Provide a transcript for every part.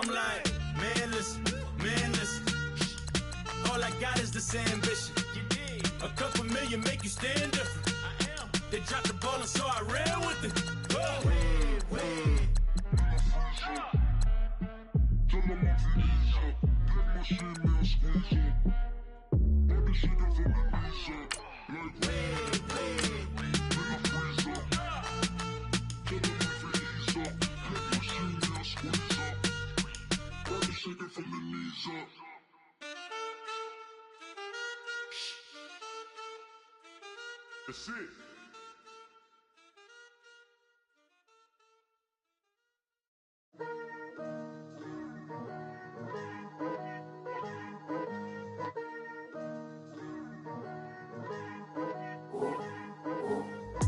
I'm like, man, listen. All I got is this ambition. A couple million make you stand different. They dropped the ball and so I ran with it. That's it.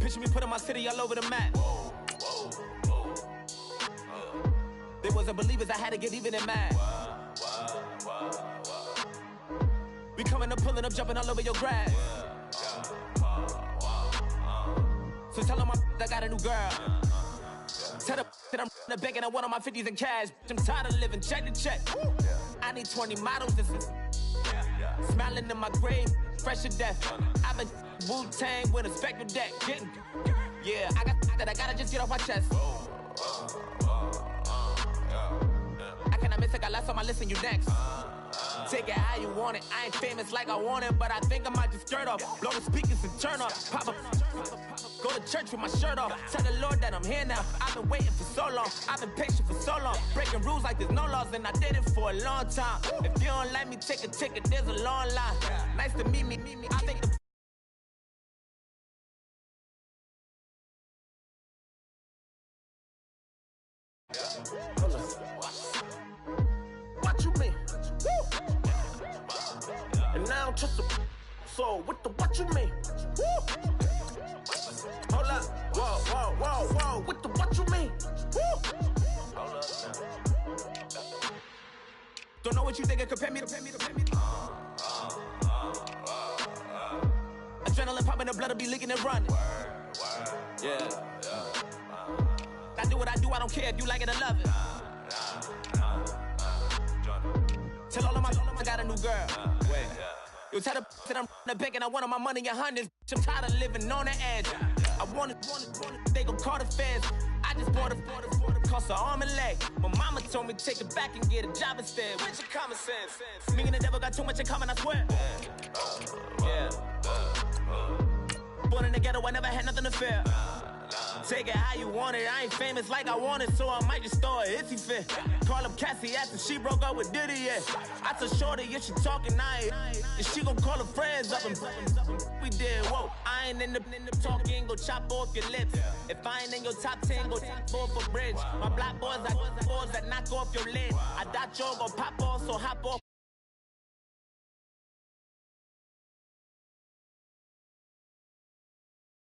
Picture me putting my city all over the map. They wasn't believers, I had to get even and mad. We coming up, pulling up, jumping all over your grass. So tell them I got a new girl. Tell them that I'm begging, I want all my 50s in cash. I'm tired of living check to check. I need 20 models. This is smiling in my grave, fresh to death. I've been Wu-Tang with a spectral deck. Getting, yeah, I got that. I gotta just get off my chest. I cannot miss it. Got last on my list and you next. Take it how you want it. I ain't famous like I want it, but I think I might just skirt off. Blow the speakers and turn off. Pop up. Go to church with my shirt off. Tell the Lord that I'm here now. I've been waiting for so long. I've been patient for so long. Breaking rules like there's no laws, and I did it for a long time. If you don't like me, take a ticket. There's a long line. Nice to meet me. I think the what you mean? Woo! And now I'm just a so what the what you mean? Woo! Hold up, whoa, what the what you mean? Woo! Hold up now. Don't know what you think it compare me to. Adrenaline popping, the blood'll be leaking and running. Yeah. I do what I do, I don't care if you like it or love it. Tell all of my I got a new girl. Wait. You tell the that I'm the bank and I want all my money in hundreds. I'm tired of living on the edge. I want it, they gon' call the feds. I just bought it, cost an arm and leg. My mama told me take it back and get a job instead. Where's your common sense? Me and the devil got too much in common, I swear. Yeah. Born in the ghetto, I never had nothing to fear. Take it how you want it. I ain't famous like I want it, so I might just throw a iffy fit. Call up Cassie after she broke up with Diddy, yeah. I told Shorty if she talking, and she gon' call her friends up and we did, whoa. I ain't in the talking, go chop off your lips. If I ain't in your top 10, go top off a bridge. My black boys, I got boys that knock off your lid. I thought y'all gon' pop off, so hop off.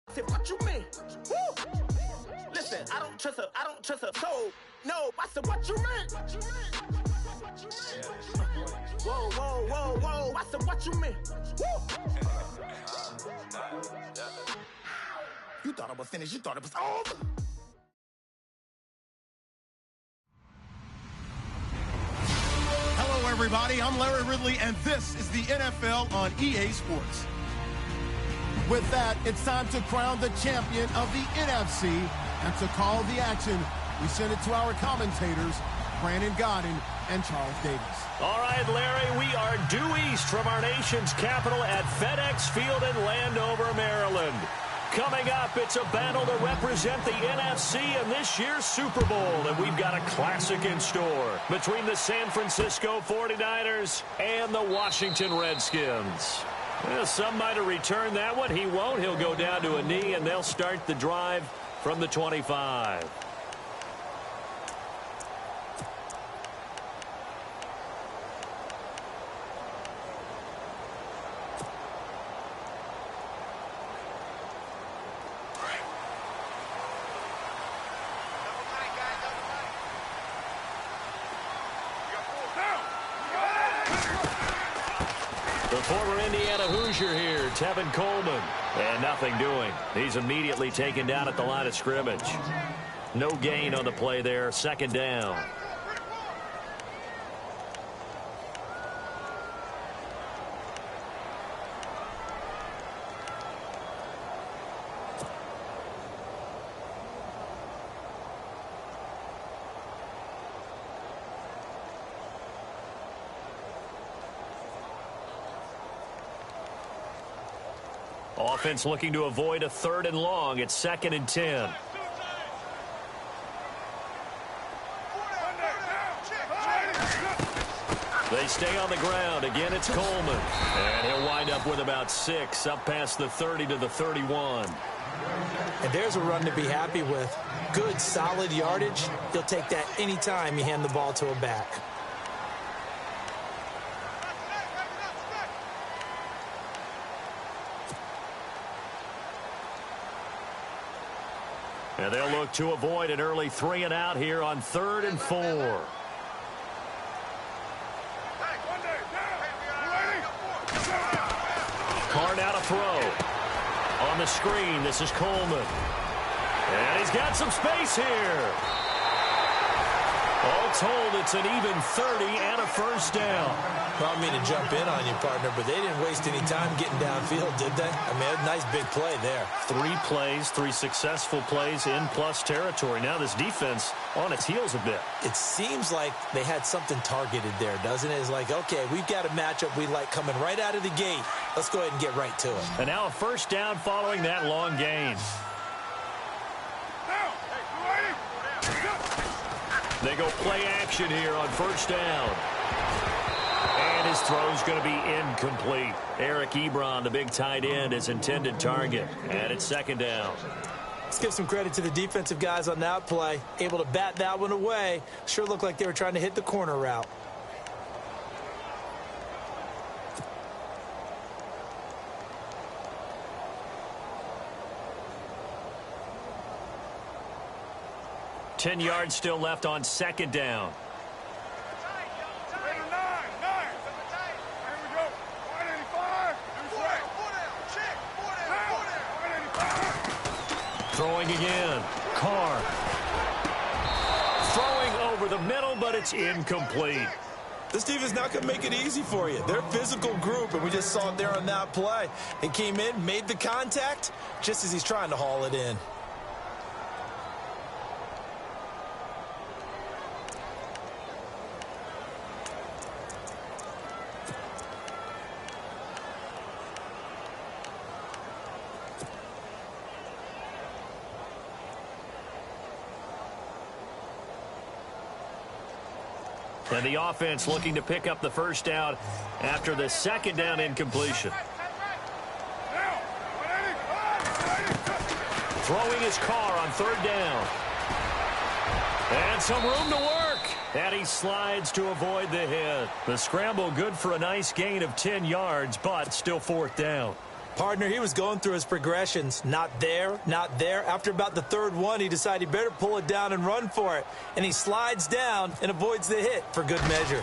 I said, what you mean? Woo! Listen, I don't trust her soul. No, I said, what you mean? Whoa. I said, what you mean? Woo! You thought it was finished. You thought it was over. Hello, everybody. I'm Larry Ridley, and this is the NFL on EA Sports. With that, it's time to crown the champion of the NFC. And to call the action, we send it to our commentators, Brandon Godden and Charles Davis. All right, Larry, we are due east from our nation's capital at FedEx Field in Landover, Maryland. Coming up, it's a battle to represent the NFC in this year's Super Bowl, and we've got a classic in store between the San Francisco 49ers and the Washington Redskins. Well, some might have returned that one. He won't. He'll go down to a knee, and they'll start the drive from the 25. The former Indiana Hoosier here, Tevin Coleman. And nothing doing. He's immediately taken down at the line of scrimmage. No gain on the play there. Second down. Offense looking to avoid a 3rd and long. It's 2nd and 10. They stay on the ground. Again, it's Coleman. And he'll wind up with about 6, up past the 30 to the 31. And there's a run to be happy with. Good, solid yardage. He'll take that anytime you hand the ball to a back. And they'll look to avoid an early 3 and out here on 3rd and 4. Carr now to throw. On the screen, this is Coleman. And he's got some space here. All told, it's an even 30 and a 1st down. Well, I mean to jump in on you, partner, but they didn't waste any time getting downfield, did they? I mean, a nice big play there. 3 plays, 3 successful plays in plus territory. Now this defense on its heels a bit. It seems like they had something targeted there, doesn't it? It's like, okay, we've got a matchup we like coming right out of the gate. Let's go ahead and get right to it. And now a 1st down following that long gain. They go play action here on 1st down. And his throw's going to be incomplete. Eric Ebron, the big tight end, his intended target. And it's 2nd down. Let's give some credit to the defensive guys on that play. Able to bat that one away. Sure looked like they were trying to hit the corner route. Ten yards still left on 2nd down. Throwing again. Carr. Throwing over the middle, but it's incomplete. This defense not going to make it easy for you. They're a physical group, and we just saw it there on that play. He came in, made the contact, just as he's trying to haul it in. And the offense looking to pick up the 1st down after the 2nd down incompletion. Throwing his Carr on 3rd down. And some room to work. And he slides to avoid the hit. The scramble good for a nice gain of 10 yards, but still 4th down. Partner, he was going through his progressions. Not there, not there. After about the 3rd one, he decided he better pull it down and run for it. And he slides down and avoids the hit for good measure.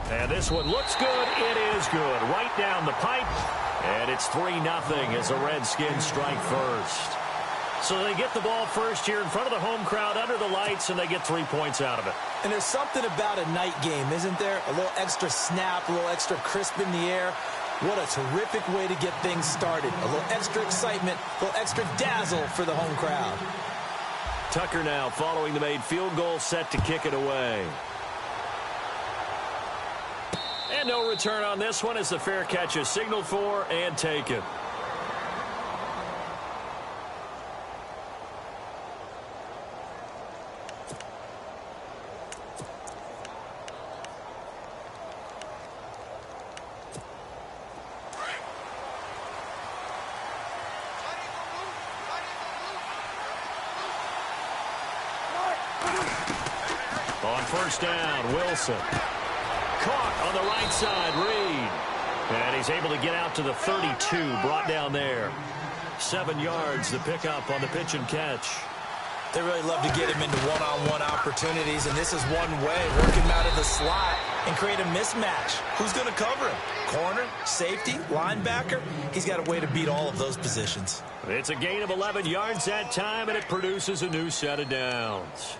And this one looks good. It is good. Right down the pipe. And it's 3-0 as the Redskins strike first. So they get the ball first here in front of the home crowd under the lights, and they get 3 points out of it. And there's something about a night game, isn't there? A little extra snap, a little extra crisp in the air. What a terrific way to get things started. A little extra excitement, a little extra dazzle for the home crowd. Tucker now following the made field goal, set to kick it away. And no return on this one as the fair catch is signaled for and taken. On 1st down, Wilson. Caught on the right side, Reed. And he's able to get out to the 32, brought down there. 7 yards to pick up on the pitch and catch. They really love to get him into one-on-one opportunities, and this is one way. Work him out of the slot and create a mismatch. Who's going to cover him? Corner, safety, linebacker? He's got a way to beat all of those positions. It's a gain of 11 yards that time, and it produces a new set of downs.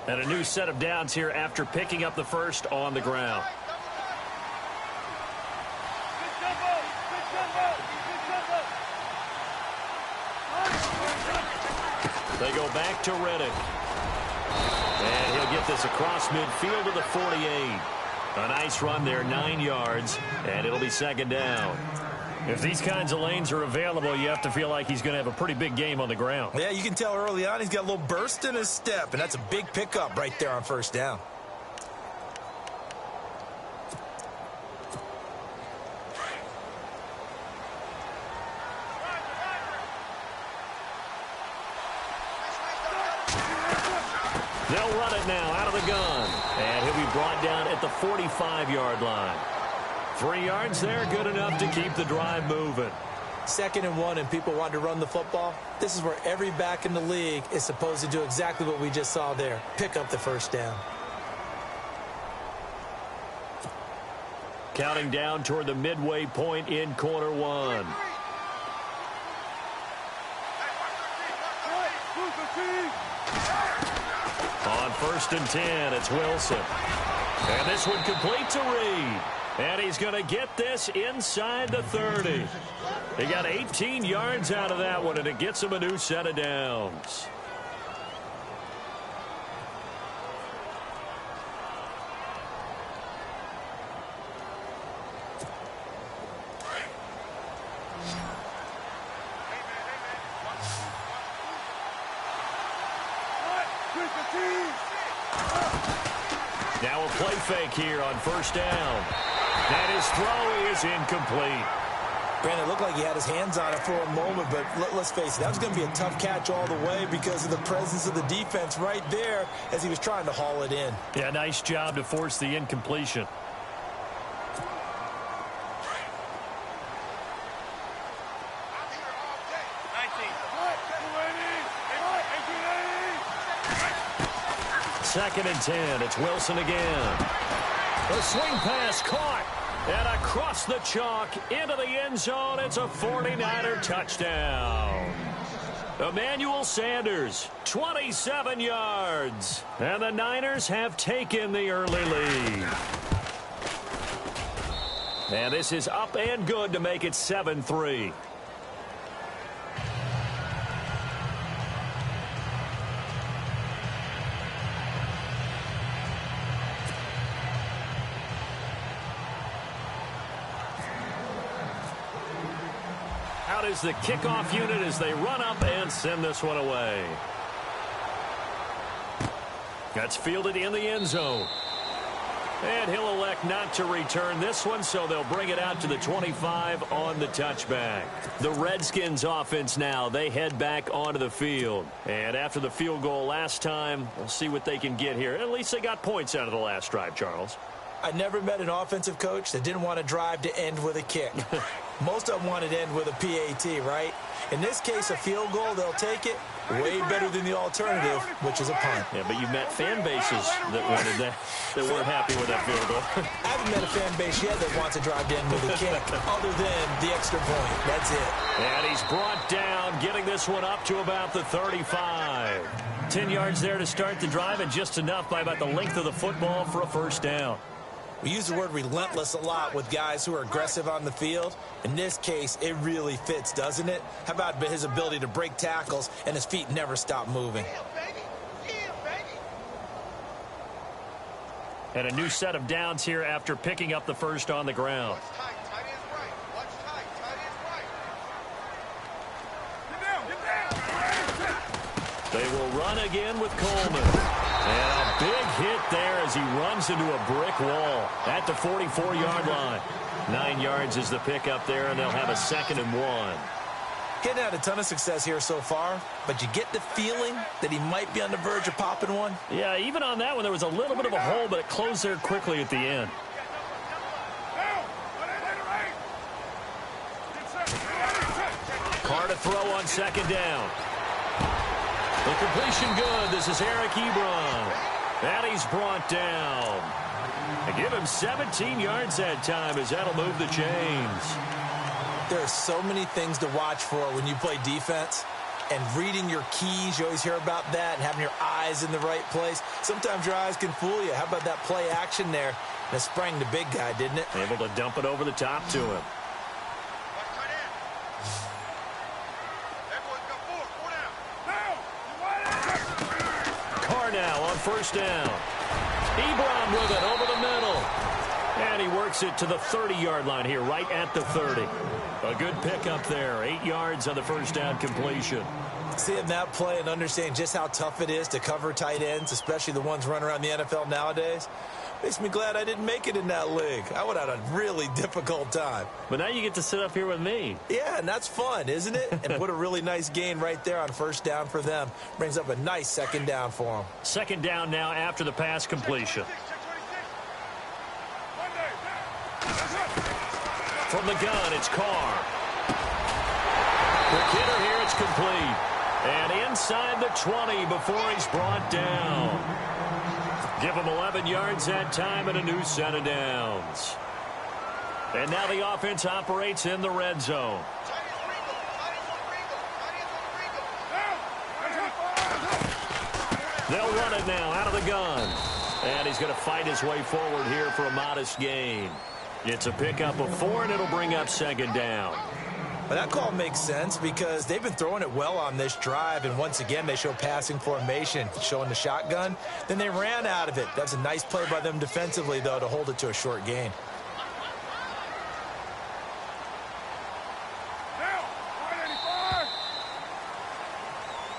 And a new set of downs here after picking up the first on the ground. They go back to Reddick. And he'll get this across midfield to the 48. A nice run there, 9 yards, and it'll be second down. If these kinds of lanes are available, you have to feel like he's going to have a pretty big game on the ground. Yeah, you can tell early on he's got a little burst in his step, and that's a big pickup right there on first down. They'll run it now out of the gun, and he'll be brought down at the 45-yard line. 3 yards there, good enough to keep the drive moving. 2nd and 1, and people want to run the football. This is where every back in the league is supposed to do exactly what we just saw there. Pick up the first down. Counting down toward the midway point in quarter 1. On 1st and 10, it's Wilson. And this one complete to Reed. And he's going to get this inside the 30. He got 18 yards out of that one, and it gets him a new set of downs. Now a play fake here on 1st down. And his throw is incomplete. Brandon, it looked like he had his hands on it for a moment, but let's face it, that was going to be a tough catch all the way because of the presence of the defense right there as he was trying to haul it in. Yeah, nice job to force the incompletion. Second and 10. It's Wilson again. The swing pass caught. And across the chalk into the end zone. It's a 49er touchdown. Emmanuel Sanders, 27 yards. And the Niners have taken the early lead. And this is up and good to make it 7-3. Out is the kickoff unit as they run up and send this one away. That's fielded in the end zone. And he'll elect not to return this one, so they'll bring it out to the 25 on the touchback. The Redskins offense now, they head back onto the field. And after the field goal last time, we'll see what they can get here. At least they got points out of the last drive, Charles. I never met an offensive coach that didn't want to drive to end with a kick. Most of them wanted to end with a PAT, right? In this case, a field goal, they'll take it. Way better than the alternative, which is a punt. Yeah, but you've met fan bases that wanted that weren't happy with that field goal. I haven't met a fan base yet that wants to drive to end with a kick, other than the extra point. That's it. And he's brought down, getting this one up to about the 35. 10 yards there to start the drive, and just enough by about the length of the football for a first down. We use the word relentless a lot with guys who are aggressive on the field. In this case, it really fits, doesn't it? How about his ability to break tackles and his feet never stop moving? And a new set of downs here after picking up the first on the ground. They will run again with Coleman. And a big hit there as he runs into a brick wall at the 44-yard line. 9 yards is the pickup there, and they'll have a 2nd and 1. Getting had a ton of success here so far, but you get the feeling that he might be on the verge of popping one. Yeah, even on that one, there was a little bit of a hole, but it closed there quickly at the end. Carr to throw on 2nd down. The completion good. This is Eric Ebron. And he's brought down. And give him 17 yards that time as that'll move the chains. There are so many things to watch for when you play defense. And reading your keys, you always hear about that, and having your eyes in the right place. Sometimes your eyes can fool you. How about that play action there? And it sprang the big guy, didn't it? Able to dump it over the top to him. Carr now on first down. Ebron with it over the middle. And he works it to the 30-yard line here, right at the 30. A good pickup there. 8 yards on the first down completion. Seeing that play and understanding just how tough it is to cover tight ends, especially the ones running around the NFL nowadays, makes me glad I didn't make it in that league. I would have had a really difficult time. But now you get to sit up here with me. Yeah, and that's fun, isn't it? And put a really nice gain right there on first down for them. Brings up a nice second down for them. Second down now after the pass completion. From the gun, it's Carr. Quick hitter here, it's complete. And inside the 20 before he's brought down. Give him 11 yards that time and a new set of downs. And now the offense operates in the red zone. They'll run it now out of the gun. And he's going to fight his way forward here for a modest gain. It's a pickup of 4, and it'll bring up second down. Well, that call makes sense because they've been throwing it well on this drive, and once again they show passing formation, showing the shotgun. Then they ran out of it. That's a nice play by them defensively, though, to hold it to a short gain.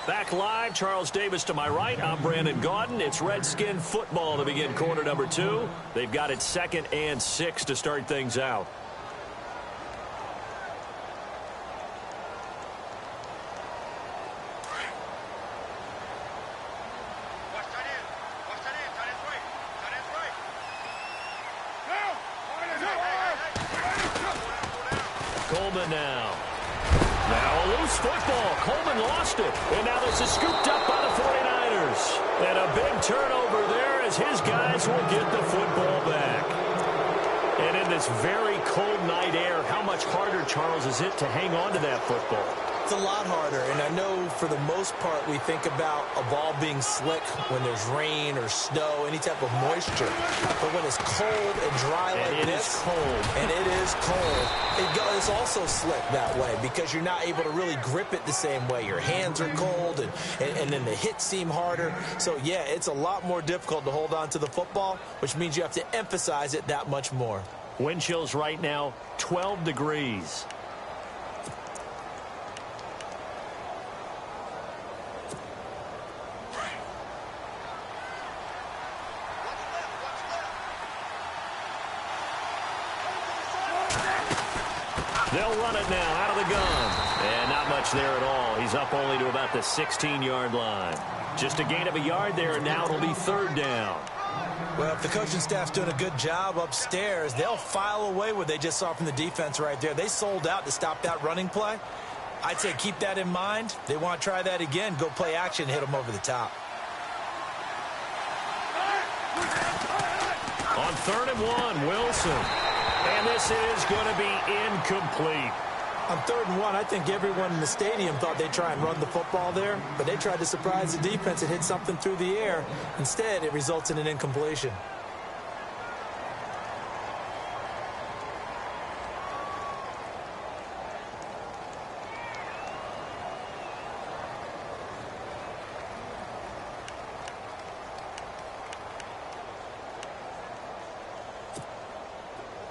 Back live, Charles Davis to my right. I'm Brandon Gaudin. It's Redskin football to begin quarter number 2. They've got it 2nd and 6 to start things out. Coleman now. Now a loose football. Coleman lost it. And now this is scooped up by the 49ers. And a big turnover there as his guys will get the football back. And in this very cold night air, how much harder, Charles, is it to hang on to that football? It's a lot harder, and I know for the most part we think about a ball being slick when there's rain or snow, any type of moisture. But when it's cold and dry like this, and it is cold, it's also slick that way because you're not able to really grip it the same way. Your hands are cold, and then the hits seem harder. So, yeah, it's a lot more difficult to hold on to the football, which means you have to emphasize it that much more. Wind chills right now, 12 degrees. They'll run it now out of the gun. And not much there at all. He's up only to about the 16-yard line. Just a gain of a yard there, and now it'll be 3rd down. Well, if the coaching staff's doing a good job upstairs, they'll file away what they just saw from the defense right there. They sold out to stop that running play. I'd say keep that in mind. They want to try that again. Go play action, hit them over the top. On 3rd and 1, Wilson. And this is going to be incomplete. On 3rd and 1, I think everyone in the stadium thought they'd try and run the football there, but they tried to surprise the defense and hit something through the air. Instead, it results in an incompletion.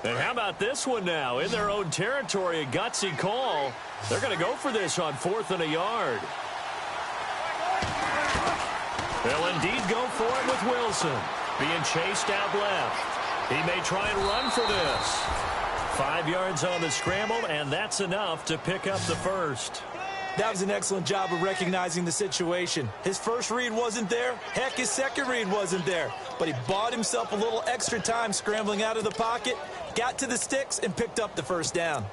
And how about this one now? In their own territory, a gutsy call. They're going to go for this on 4th and a yard. They'll indeed go for it with Wilson. Being chased out left. He may try and run for this. 5 yards on the scramble, and that's enough to pick up the first. That was an excellent job of recognizing the situation. His first read wasn't there. Heck, his second read wasn't there. But he bought himself a little extra time scrambling out of the pocket, got to the sticks, and picked up the first down.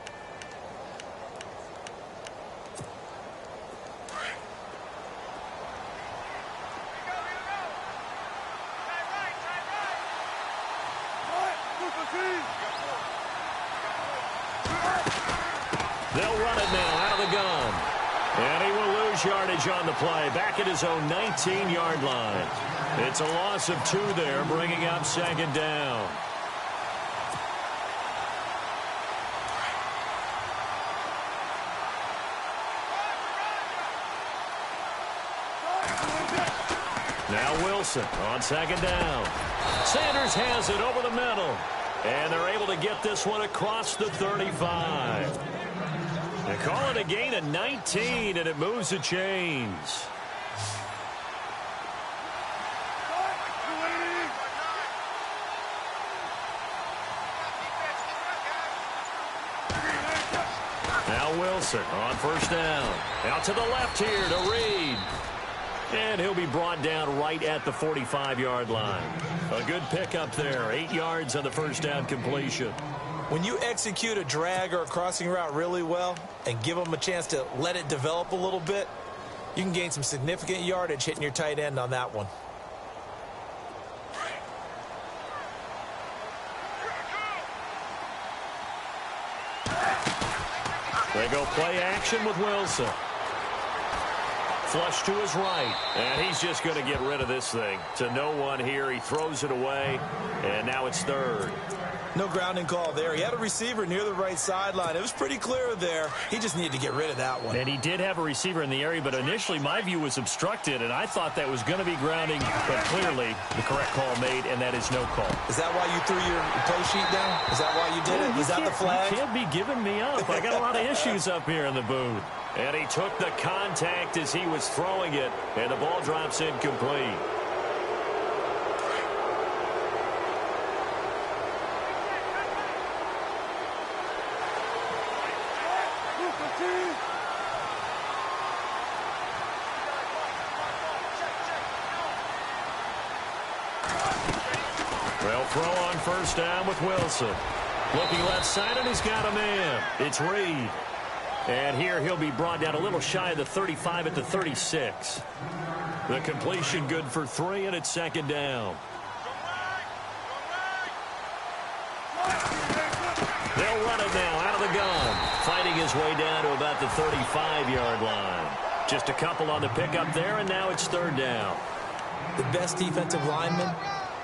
They'll run it now out of the gun. And he will lose yardage on the play, back at his own 19-yard line. It's a loss of 2 there, bringing up 2nd down. Now Now Wilson on second down. Sanders has it over the middle. And they're able to get this one across the 35. They call it a gain of 19, and it moves the chains. Now Wilson on first down. Out to the left here to Reed. And he'll be brought down right at the 45-yard line. A good pickup there. 8 yards on the first down completion. When you execute a drag or a crossing route really well and give them a chance to let it develop a little bit, you can gain some significant yardage hitting your tight end on that one. They go play action with Wilson. Flush to his right, and he's just going to get rid of this thing. To no one here, he throws it away, and now it's third. No grounding call there. He had a receiver near the right sideline. It was pretty clear there. He just needed to get rid of that one. And he did have a receiver in the area, but initially my view was obstructed, and I thought that was going to be grounding, but clearly the correct call made, and that is no call. Is that why you threw your play sheet down? Is that why you did it? Was that the flag? You can't be giving me up. I got a lot of issues up here in the booth. And he took the contact as he was throwing it, and the ball drops incomplete. They'll throw on first down with Wilson. Looking left side, and he's got a man. It's Reed. And here he'll be brought down a little shy of the 35 at the 36. The completion good for 3, and it's second down. They'll run it now out of the gun. Fighting his way down to about the 35-yard line. Just a couple on the pickup there, and now it's third down. The best defensive linemen,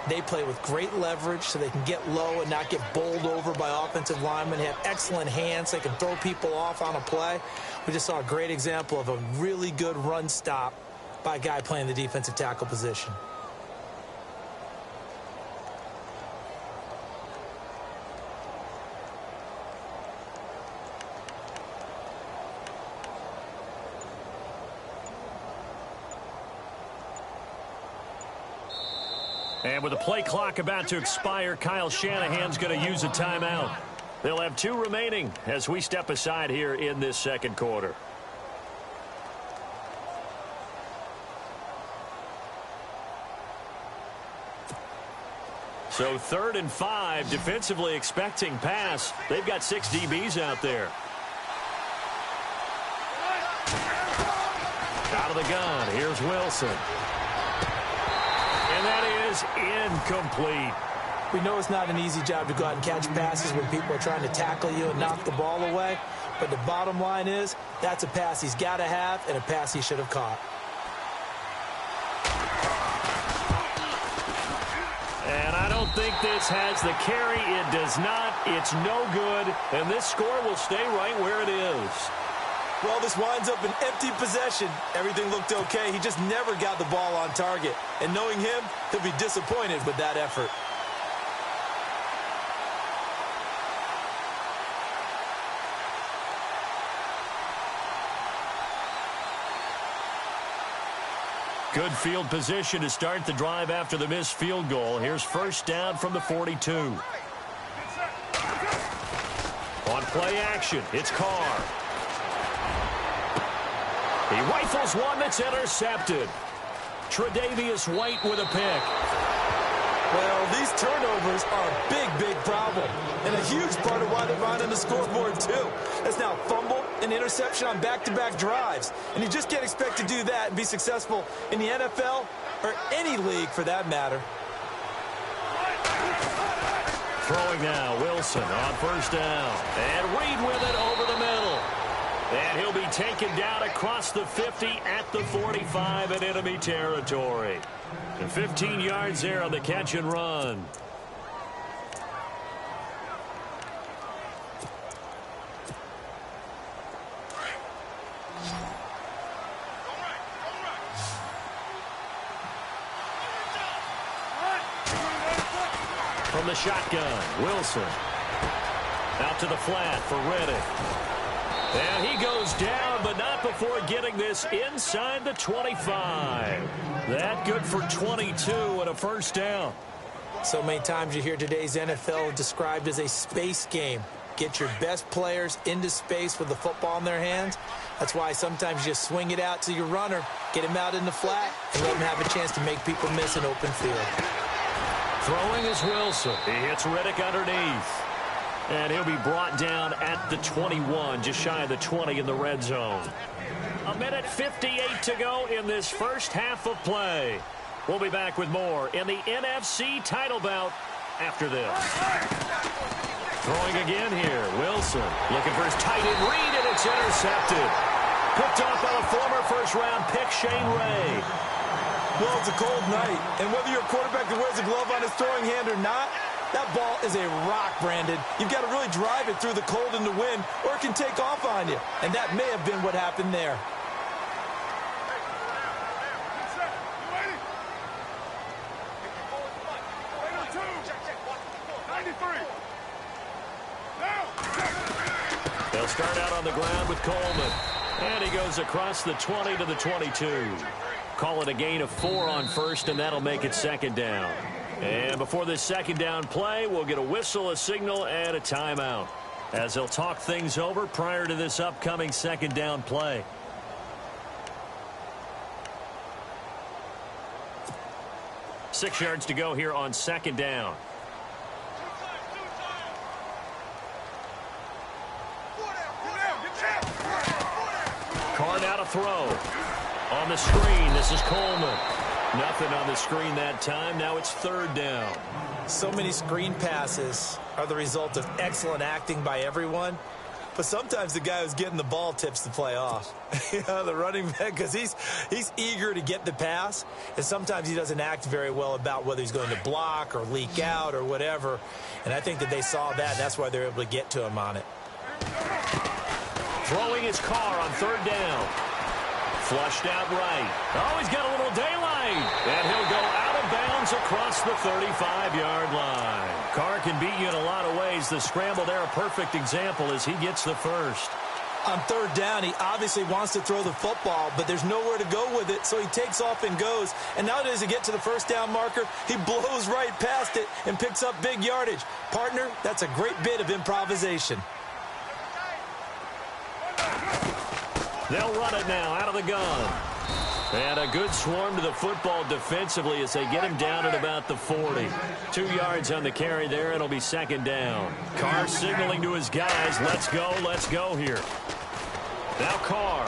they play with great leverage so they can get low and not get bowled over by offensive linemen. They have excellent hands. They can throw people off on a play. We just saw a great example of a really good run stop by a guy playing the defensive tackle position. And with the play clock about to expire, Kyle Shanahan's going to use a timeout. They'll have 2 remaining as we step aside here in this second quarter. So 3rd and 5, defensively expecting pass. They've got 6 DBs out there. Out of the gun, here's Wilson. And that is incomplete. We know it's not an easy job to go out and catch passes when people are trying to tackle you and knock the ball away. But the bottom line is, that's a pass he's got to have and a pass he should have caught. And I don't think this has the carry. It does not. It's no good. And this score will stay right where it is. Well, this winds up an empty possession. Everything looked okay. He just never got the ball on target. And knowing him, he'll be disappointed with that effort. Good field position to start the drive after the missed field goal. Here's first down from the 42. On play action, it's Carr. He rifles one that's intercepted. Tre'Davious White with a pick. Well, these turnovers are a big, big problem. And a huge part of why they're behind on the scoreboard, too. That's now fumble and interception on back-to-back drives. And you just can't expect to do that and be successful in the NFL or any league for that matter. Throwing now, Wilson on first down. And Reed with it over the middle. And he'll be taken down across the 50 at the 45 in enemy territory. And 15 yards there on the catch and run. From the shotgun, Wilson. Out to the flat for Reddick. And he goes down, but not before getting this inside the 25. That good for 22 and a first down. So many times you hear today's NFL described as a space game. Get your best players into space with the football in their hands. That's why sometimes you just swing it out to your runner, get him out in the flat, and let him have a chance to make people miss an open field. Throwing is Wilson. He hits Reddick underneath. And he'll be brought down at the 21, just shy of the 20 in the red zone. 1:58 to go in this first half of play. We'll be back with more in the NFC title bout after this. Throwing again here, Wilson. Looking for his tight end read, and it's intercepted. Picked off by the former first-round pick, Shane Ray. Well, it's a cold night, and whether you're a quarterback that wears a glove on his throwing hand or not, that ball is a rock, Brandon. You've got to really drive it through the cold and the wind, or it can take off on you. And that may have been what happened there. They'll start out on the ground with Coleman. And he goes across the 20 to the 22. Call it a gain of 4 on first, and that'll make it second down. And before this second down play, we'll get a whistle, a signal, and a timeout, as they'll talk things over prior to this upcoming second down play. Six yards to go here on second down. Carr now to throw. On the screen, this is Coleman. Nothing on the screen that time. Now it's third down. So many screen passes are the result of excellent acting by everyone. But sometimes the guy who's getting the ball tips the play off. You know, the running back, because he's eager to get the pass. And sometimes he doesn't act very well about whether he's going to block or leak out or whatever. And I think that they saw that. That's why they're able to get to him on it. Throwing his Carr on third down. Flushed out right. Oh, he's got a little daylight. And he'll go out of bounds across the 35-yard line. Carr can beat you in a lot of ways. The scramble there, a perfect example as he gets the first. On third down, he obviously wants to throw the football, but there's nowhere to go with it, so he takes off and goes. And nowadays, to get to the first down marker, he blows right past it and picks up big yardage. Partner, that's a great bit of improvisation. They'll run it now out of the gun. And a good swarm to the football defensively as they get him down at about the 40. 2 yards on the carry there. It'll be second down. Carr signaling to his guys, let's go here. Now Carr.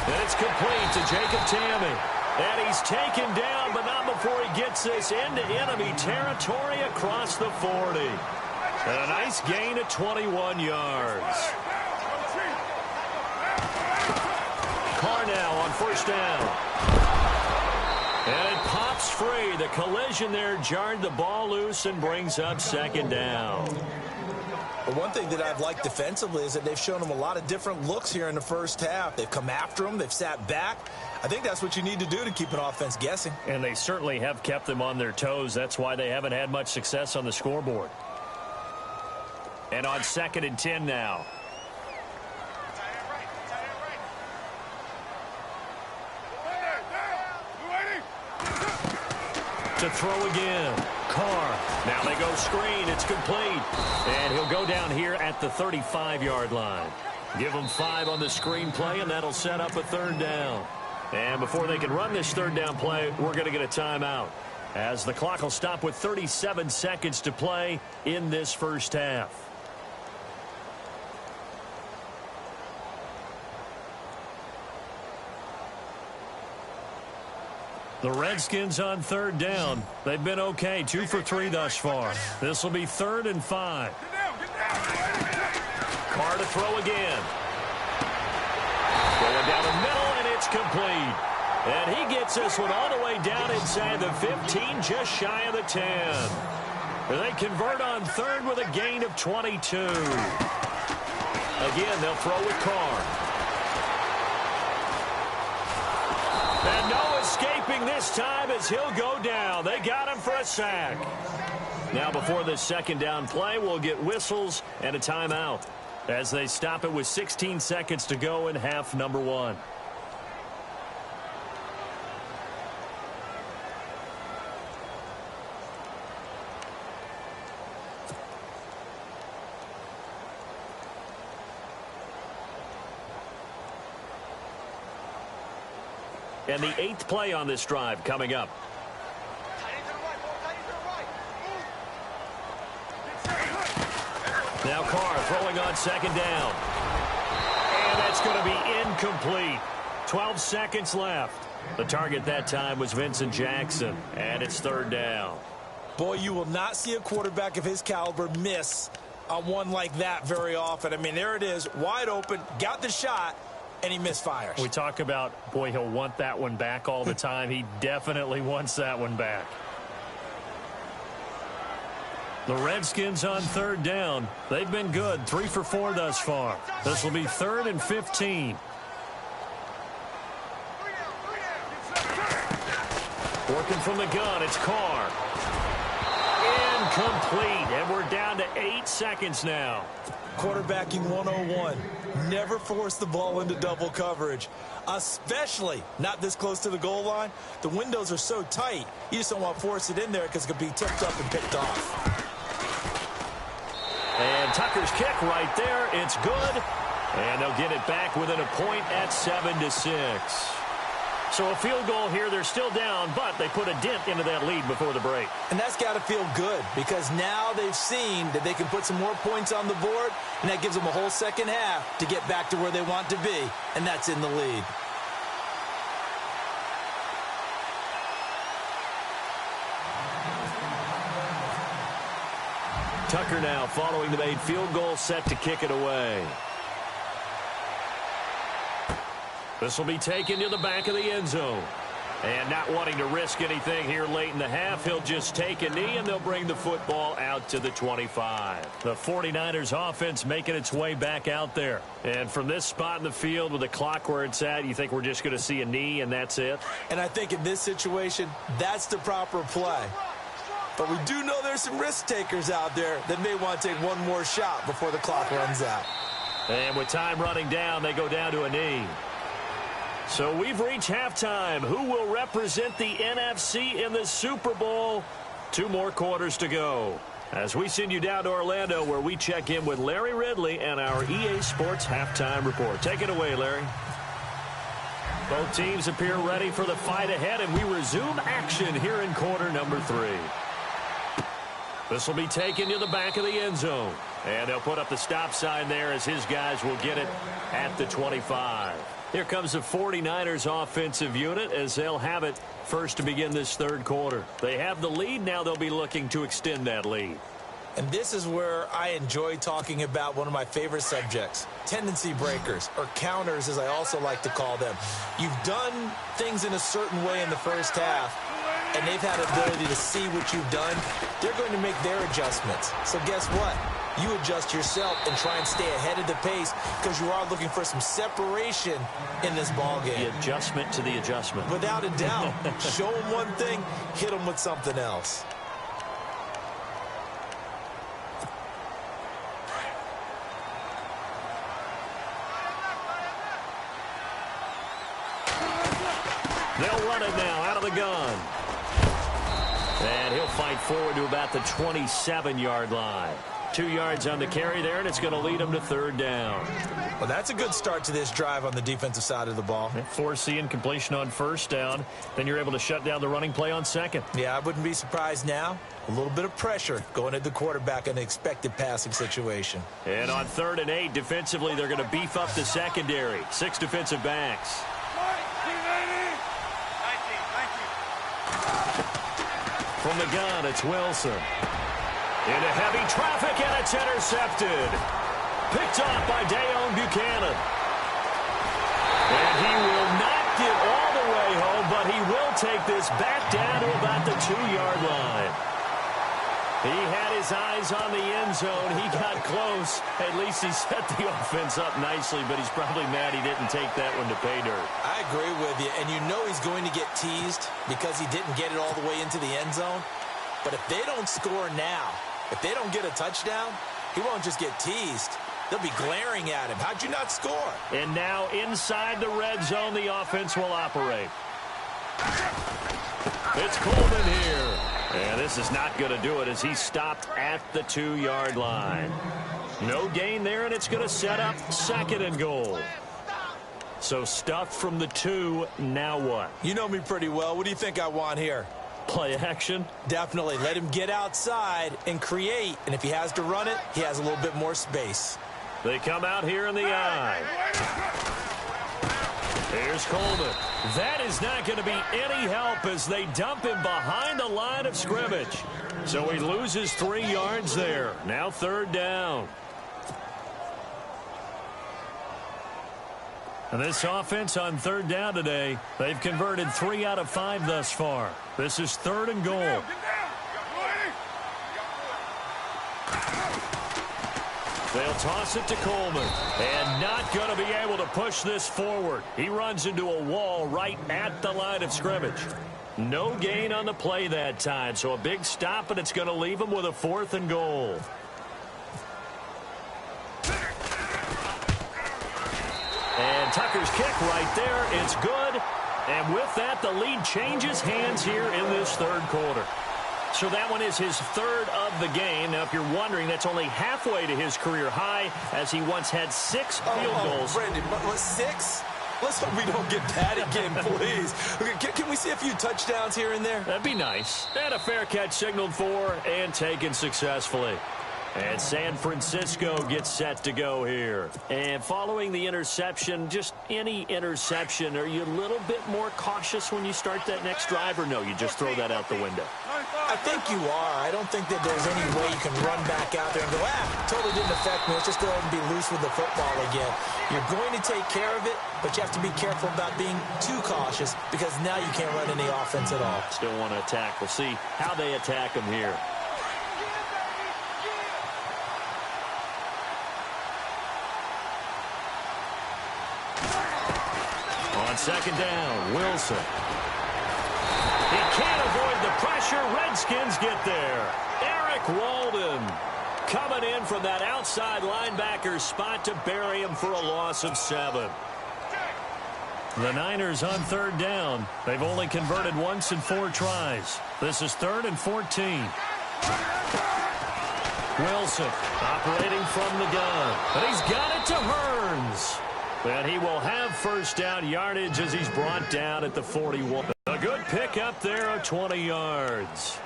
And it's complete to Jacob Tamme. And he's taken down, but not before he gets this into enemy territory across the 40. And a nice gain of 21 yards. Carr now on first down. And it pops free. The collision there jarred the ball loose and brings up second down. But one thing that I've liked defensively is that they've shown him a lot of different looks here in the first half. They've come after him. They've sat back. I think that's what you need to do to keep an offense guessing. And they certainly have kept them on their toes. That's why they haven't had much success on the scoreboard. And on 2nd and 10 now. To throw again. Carr. Now they go screen. It's complete. And he'll go down here at the 35-yard line. Give them 5 on the screen play, and that'll set up a third down. And before they can run this third down play, we're going to get a timeout, as the clock will stop with 37 seconds to play in this first half. The Redskins on third down. They've been okay, 2 for 3 thus far. This will be 3rd and 5. Carr to throw again. Going down the middle, and it's complete. And he gets this one all the way down inside the 15, just shy of the 10. They convert on third with a gain of 22. Again, they'll throw with Carr. And no escaping this time as he'll go down. They got him for a sack. Now before this second down play, we'll get whistles and a timeout as they stop it with 16 seconds to go in half number 1. And the 8th play on this drive coming up. Now Carr throwing on second down. And that's going to be incomplete. 12 seconds left. The target that time was Vincent Jackson. And it's third down. Boy, you will not see a quarterback of his caliber miss on one like that very often. I mean, there it is, wide open, got the shot, and he misfires. We talk about, boy, he'll want that one back all the time. He definitely wants that one back. The Redskins on third down. They've been good, 3 for 4 thus far. This will be 3rd and 15. Working from the gun, it's Carr. Incomplete, and we're down to 8 seconds now. Quarterbacking 101. Never force the ball into double coverage, especially not this close to the goal line. The windows are so tight, you just don't want to force it in there because it could be tipped up and picked off. And Tucker's kick right there. It's good. And they'll get it back within a point at 7-6. So a field goal here. They're still down, but they put a dent into that lead before the break. And that's got to feel good because now they've seen that they can put some more points on the board, and that gives them a whole second half to get back to where they want to be, and that's in the lead. Tucker now following the made field goal, set to kick it away. This will be taken to the back of the end zone. And not wanting to risk anything here late in the half, he'll just take a knee, and they'll bring the football out to the 25. The 49ers offense making its way back out there. And from this spot in the field with the clock where it's at, you think we're just going to see a knee and that's it? And I think in this situation, that's the proper play. But we do know there's some risk takers out there that may want to take one more shot before the clock runs out. And with time running down, they go down to a knee. So we've reached halftime. Who will represent the NFC in the Super Bowl? 2 more quarters to go. As we send you down to Orlando, where we check in with Larry Ridley and our EA Sports Halftime Report. Take it away, Larry. Both teams appear ready for the fight ahead, and we resume action here in quarter number 3. This will be taken to the back of the end zone. And they'll put up the stop sign there as his guys will get it at the 25. Here comes the 49ers offensive unit as they'll have it first to begin this third quarter. They have the lead. Now they'll be looking to extend that lead. And this is where I enjoy talking about one of my favorite subjects, tendency breakers, or counters as I also like to call them. You've done things in a certain way in the first half, and they've had the ability to see what you've done. They're going to make their adjustments. So guess what? You adjust yourself and try and stay ahead of the pace because you are looking for some separation in this ballgame. The adjustment to the adjustment. Without a doubt. Show them one thing, hit them with something else. They'll run it now out of the gun. And he'll fight forward to about the 27-yard line. 2 yards on the carry there, and it's going to lead him to third down. Well, that's a good start to this drive on the defensive side of the ball. Foreseeing completion on first down. Then you're able to shut down the running play on second. Yeah, I wouldn't be surprised now. A little bit of pressure going at the quarterback in an expected passing situation. And on 3rd and 8, defensively, they're going to beef up the secondary. 6 defensive backs. From the gun, it's Wilson. Into heavy traffic, and it's intercepted. Picked off by Dayon Buchanan. And he will not get all the way home, but he will take this back down to about the 2-yard line. He had his eyes on the end zone. He got close. At least he set the offense up nicely, but he's probably mad he didn't take that one to pay dirt. I agree with you, and you know he's going to get teased because he didn't get it all the way into the end zone. But if they don't score now, if they don't get a touchdown, he won't just get teased. They'll be glaring at him. How'd you not score? And now inside the red zone, the offense will operate. It's Coleman here. And this is not going to do it as he's stopped at the 2-yard line. No gain there, and it's going to set up 2nd and goal. So stuffed from the 2, now what? You know me pretty well. What do you think I want here? Play action? Definitely. Let him get outside and create. And if he has to run it, he has a little bit more space. They come out here in the eye. Here's Coleman. That is not going to be any help as they dump him behind the line of scrimmage. So he loses 3 yards there. Now 3rd down. And this offense on 3rd down today, they've converted 3 out of 5 thus far. This is 3rd and goal. They'll toss it to Coleman. And not going to be able to push this forward. He runs into a wall right at the line of scrimmage. No gain on the play that time. So a big stop, and it's going to leave him with a 4th and goal. And Tucker's kick right there. It's good. And with that, the lead changes hands here in this 3rd quarter. So that one is his 3rd of the game. Now, if you're wondering, that's only halfway to his career high, as he once had 6 field goals. Brandon, 6? Let's hope we don't get that again, please. Okay, can we see a few touchdowns here and there? That'd be nice. And a fair catch signaled for and taken successfully. And San Francisco gets set to go here. And following the interception, just any interception, are you a little bit more cautious when you start that next drive, or no, you just throw that out the window? I think you are. I don't think that there's any way you can run back out there and go, totally didn't affect me. Let's just go ahead and be loose with the football again. You're going to take care of it, but you have to be careful about being too cautious because now you can't run any offense at all. Still want to attack. We'll see how they attack him here. On 2nd down, Wilson. He can't avoid the pressure. Redskins get there. Eric Walden coming in from that outside linebacker spot to bury him for a loss of 7. The Niners on 3rd down. They've only converted once in 4 tries. This is 3rd and 14. Wilson operating from the gun. But he's got it to Hearns. And he will have 1st down yardage as he's brought down at the 41. A good pickup there of 20 yards.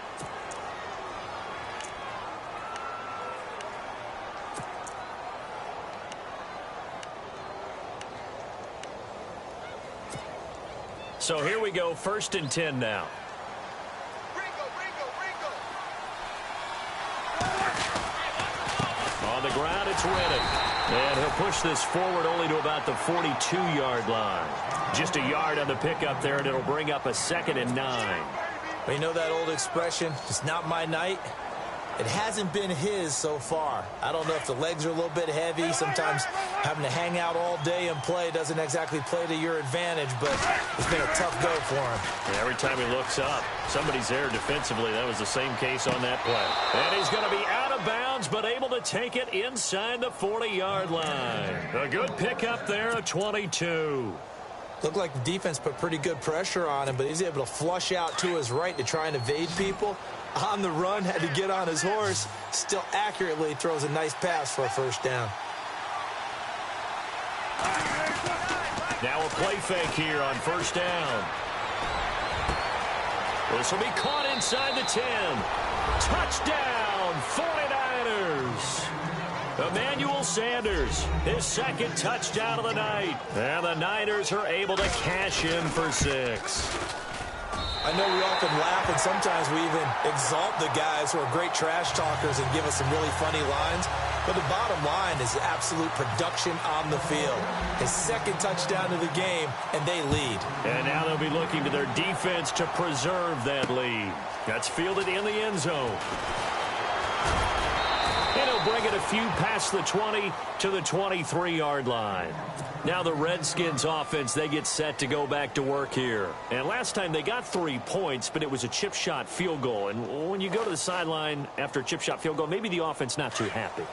So here we go, 1st and 10 now. On the ground, it's Reddick. And he'll push this forward only to about the 42-yard line. Just a yard on the pickup there, and it'll bring up a 2nd and 9. Well, you know that old expression, it's not my night? It hasn't been his so far. I don't know if the legs are a little bit heavy. Sometimes having to hang out all day and play doesn't exactly play to your advantage, but it's been a tough go for him. And every time he looks up, somebody's there defensively. That was the same case on that play. And he's going to be out of bounds, but able to take it inside the 40-yard line. A good pickup there of 22. Looked like the defense put pretty good pressure on him, but he's able to flush out to his right to try and evade people. On the run, had to get on his horse. Still accurately throws a nice pass for a 1st down. Now a play fake here on 1st down. This will be caught inside the 10. Touchdown, 49ers. Emmanuel Sanders, his 2nd touchdown of the night. And the Niners are able to cash in for 6. I know we often laugh, and sometimes we even exalt the guys who are great trash talkers and give us some really funny lines. But the bottom line is absolute production on the field. His 2nd touchdown of the game, and they lead. And now they'll be looking to their defense to preserve that lead. That's fielded in the end zone. It'll bring it a few past the 20 to the 23-yard line. Now the Redskins offense, they get set to go back to work here. And last time they got 3 points, but it was a chip shot field goal. And when you go to the sideline after a chip shot field goal, maybe the offense not too happy.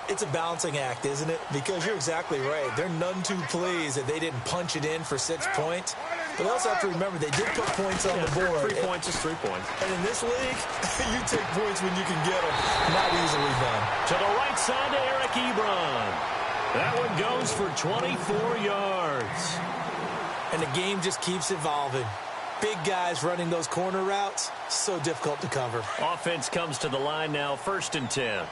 It's a balancing act, isn't it? Because you're exactly right. They're none too pleased that they didn't punch it in for 6 points. But we also have to remember they did put points on the board. 3 points is 3 points. And in this league, you take points when you can get them. Not easily done. To the right side to Eric Ebron. That one goes for 24 yards. And the game just keeps evolving. Big guys running those corner routes, so difficult to cover. Offense comes to the line now, 1st and 10.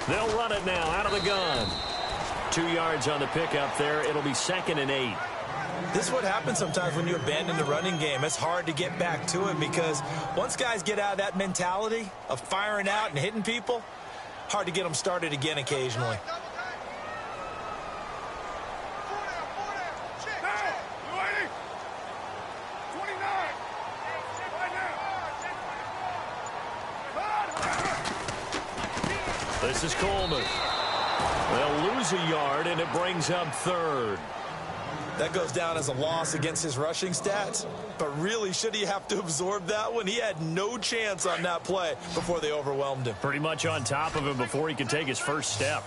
They'll run it now out of the gun. 2 yards on the pickup there. It'll be 2nd and 8. This is what happens sometimes when you abandon the running game. It's hard to get back to it because once guys get out of that mentality of firing out and hitting people, hard to get them started again occasionally. This is Coleman. They'll lose a yard, and it brings up 3rd. That goes down as a loss against his rushing stats. But really, should he have to absorb that one? He had no chance on that play before they overwhelmed him. Pretty much on top of him before he could take his first step.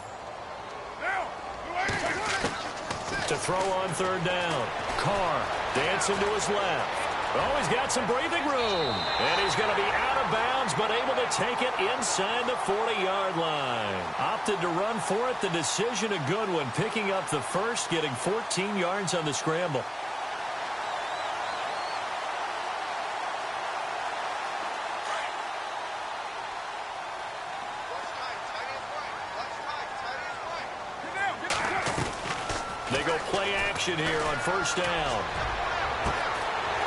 To throw on 3rd down. Carr dancing to his left. Oh, he's got some breathing room. And he's going to be out of bounds, but able to take it inside the 40-yard line. Opted to run for it. The decision a good one. Picking up the first, getting 14 yards on the scramble. They go play action here on 1st down.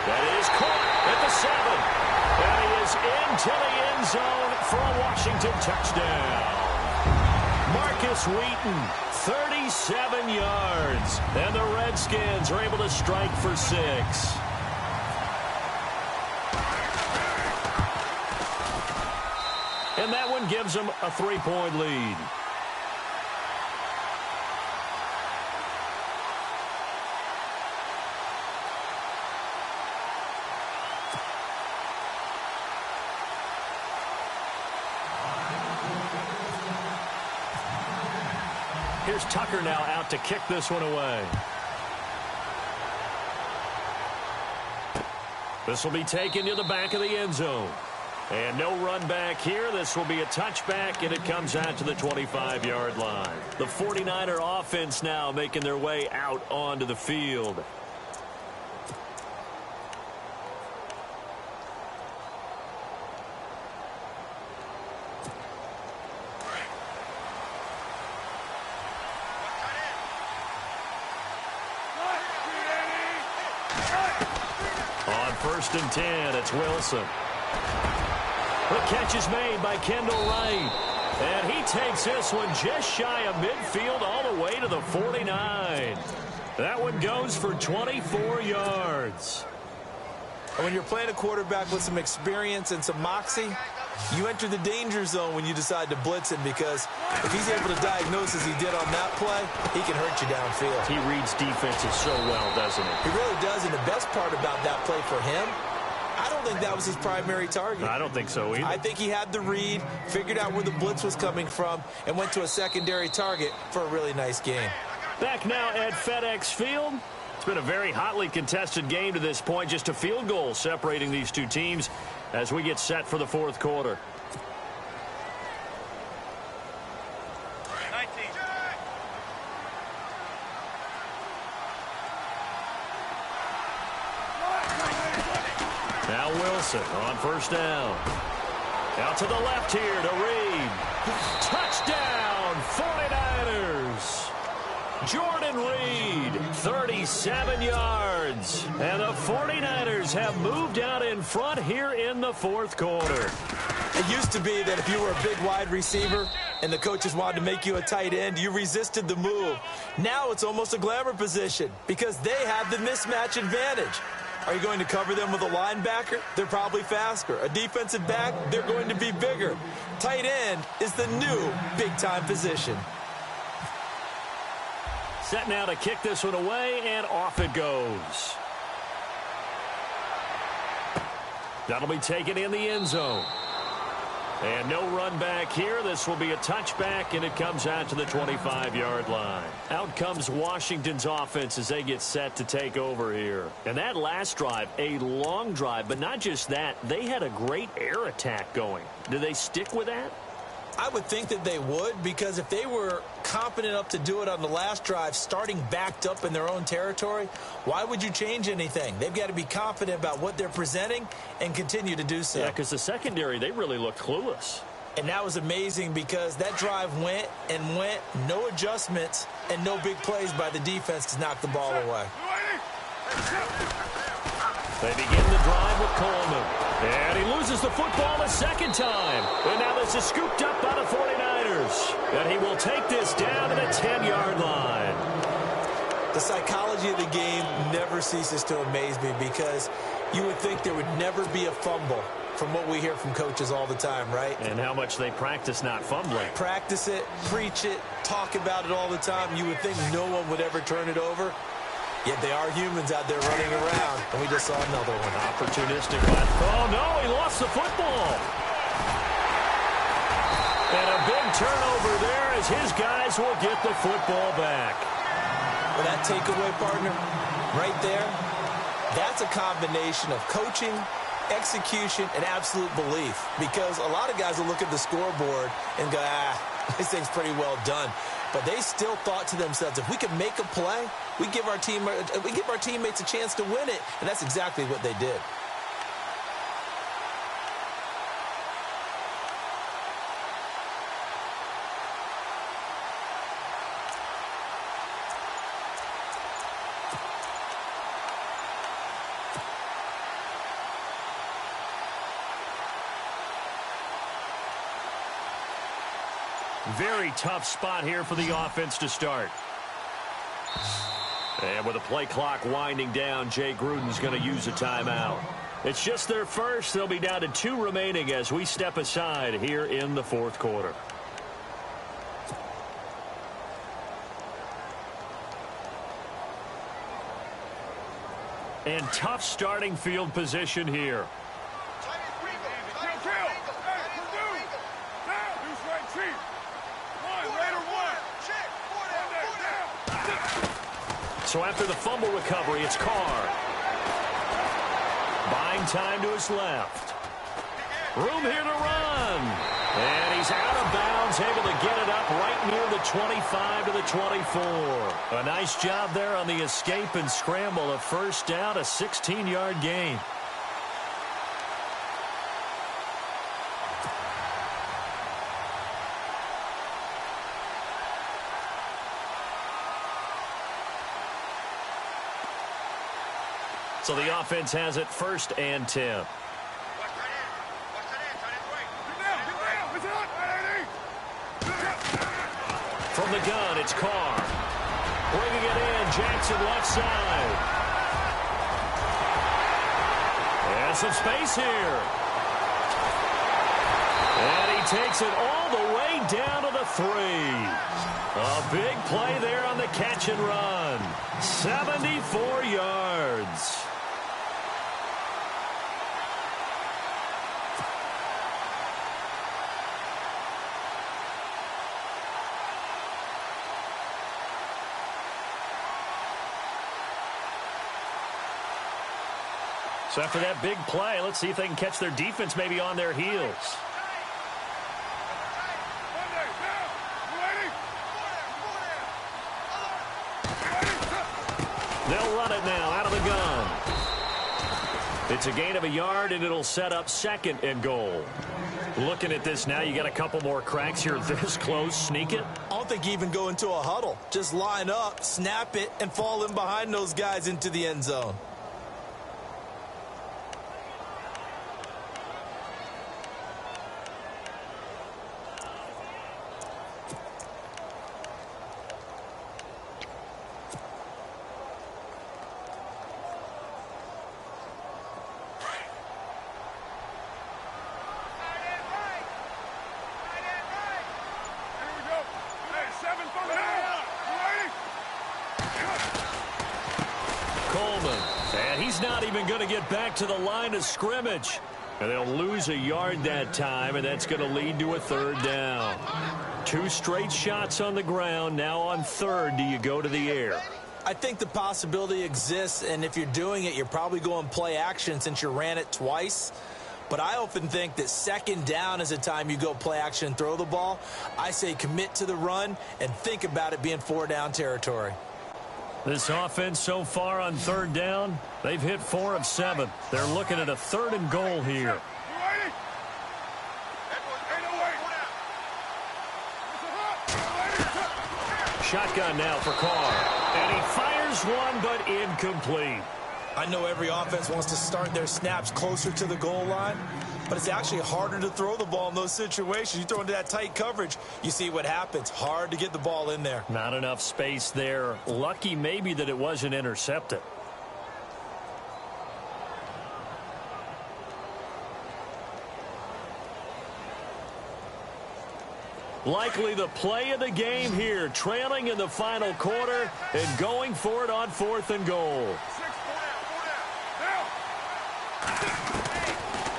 That is caught at the 7. And he is into the end zone for a Washington touchdown. Marcus Wheaton, 37 yards. And the Redskins are able to strike for 6. And that one gives them a 3-point lead. Here's Tucker now out to kick this one away. This will be taken to the back of the end zone. And no run back here. This will be a touchback, and it comes out to the 25-yard line. The 49er offense now making their way out onto the field. On 1st and 10, it's Wilson. The catch is made by Kendall Wright. And he takes this one just shy of midfield all the way to the 49. That one goes for 24 yards. When you're playing a quarterback with some experience and some moxie, you enter the danger zone when you decide to blitz him, because if he's able to diagnose as he did on that play, he can hurt you downfield. He reads defenses so well, doesn't he? He really does, and the best part about that play for him, I don't think that was his primary target. I don't think so either. I think he had the read, figured out where the blitz was coming from, and went to a secondary target for a really nice game. Back now at FedEx Field. It's been a very hotly contested game to this point. Just a field goal separating these two teams as we get set for the 4th quarter. Now Wilson on 1st down. Out to the left here to Reed. Touchdown, 49ers. Jordan Reed, 37 yards. And the 49ers have moved out in front here in the 4th quarter. It used to be that if you were a big wide receiver and the coaches wanted to make you a tight end, you resisted the move. Now it's almost a glamour position because they have the mismatch advantage. Are you going to cover them with a linebacker? They're probably faster. A defensive back? They're going to be bigger. Tight end is the new big-time position. Set now to kick this one away, and off it goes. That'll be taken in the end zone. And no run back here. This will be a touchback, and it comes out to the 25-yard line. Out comes Washington's offense as they get set to take over here. And that last drive, a long drive, but not just that. They had a great air attack going. Do they stick with that? I would think that they would, because if they were confident enough to do it on the last drive, starting backed up in their own territory, why would you change anything? They've got to be confident about what they're presenting and continue to do so. Yeah, because the secondary, they really looked clueless. And that was amazing because that drive went and went, no adjustments and no big plays by the defense to knock the ball away. They begin the drive with Coleman. And he loses the football a second time. And now this is scooped up by the 49ers. And he will take this down to the 10-yard line. The psychology of the game never ceases to amaze me because you would think there would never be a fumble from what we hear from coaches all the time, right? And how much they practice not fumbling. Practice it, preach it, talk about it all the time. You would think no one would ever turn it over. Yet they are humans out there running around, and we just saw another one. Opportunistic left. Oh, no, he lost the football. And a big turnover there as his guys will get the football back. Well, that takeaway, partner, right there, that's a combination of coaching, execution, and absolute belief. Because a lot of guys will look at the scoreboard and go, this thing's pretty well done. But they still thought to themselves, if we can make a play, we give our teammates a chance to win it. And that's exactly what they did. Very tough spot here for the offense to start. And with the play clock winding down, Jay Gruden's going to use a timeout. It's just their first. They'll be down to 2 remaining as we step aside here in the fourth quarter. And tough starting field position here. So after the fumble recovery, it's Carr. Buying time to his left. Room here to run. And he's out of bounds, able to get it up right near the 25 to the 24. A nice job there on the escape and scramble. A first down, a 16-yard gain. So the offense has it 1st and 10. From the gun, it's Carr. Bringing it in, Jackson left side. And some space here. And he takes it all the way down to the 3. A big play there on the catch and run. 74 yards. So after that big play, let's see if they can catch their defense maybe on their heels. They'll run it now out of the gun. It's a gain of a yard, and it'll set up 2nd and goal. Looking at this now, you got a couple more cracks here this close. Sneak it. I don't think you even go into a huddle. Just line up, snap it, and fall in behind those guys into the end zone. he's not even going to get back to the line of scrimmage. And they'll lose a yard that time, and that's going to lead to a third down. 2 straight shots on the ground. Now on third, do you go to the air? I think the possibility exists, and if you're doing it, you're probably going play action since you ran it twice. But I often think that second down is a time you go play action and throw the ball. I say commit to the run and think about it being 4-down territory. This offense so far on third down, they've hit 4 of 7. They're looking at a 3rd and goal here. Shotgun now for Carr. And he fires one, but incomplete. I know every offense wants to start their snaps closer to the goal line, but it's actually harder to throw the ball in those situations. You throw into that tight coverage, you see what happens. Hard to get the ball in there. Not enough space there. Lucky maybe that it wasn't intercepted. Likely the play of the game here, trailing in the final quarter and going for it on 4th and goal.